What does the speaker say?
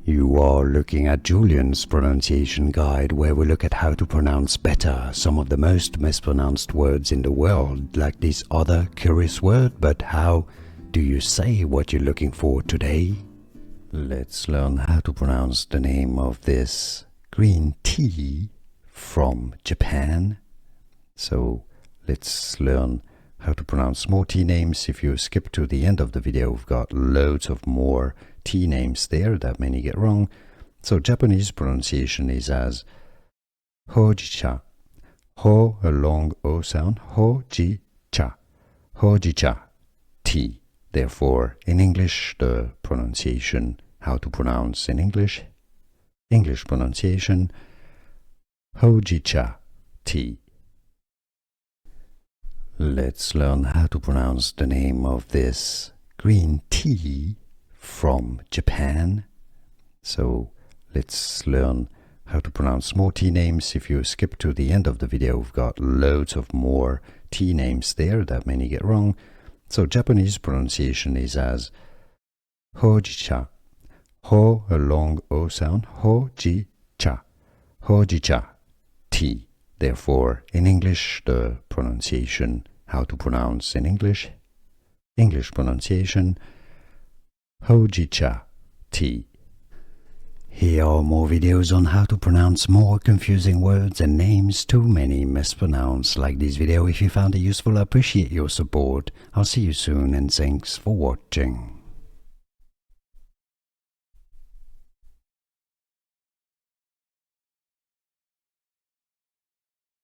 You are looking at Julian's pronunciation guide, where we look at how to pronounce better some of the most mispronounced words in the world, like this other curious word. But how do you say what you're looking for today? Let's learn how to pronounce the name of this green tea from Japan. So let's learn how to pronounce more tea names. If you skip to the end of the video, we've got loads of more tea names there that many get wrong. So Japanese pronunciation is as Hojicha. Ho, a long O sound. Hojicha. Hojicha tea. Therefore, in English, the pronunciation, how to pronounce in English pronunciation, Hojicha tea. Let's learn how to pronounce the name of this green tea from Japan. So let's learn how to pronounce more tea names. If you skip to the end of the video, we've got loads of more tea names there that many get wrong. So Japanese pronunciation is as Hojicha. Ho, a long O sound. Hojicha. Hojicha tea. Therefore, in English, the pronunciation, how to pronounce in English pronunciation, Hojicha tea. Here are more videos on how to pronounce more confusing words and names too many mispronounced. Like this video if you found it useful. I appreciate your support. I'll see you soon and thanks for watching.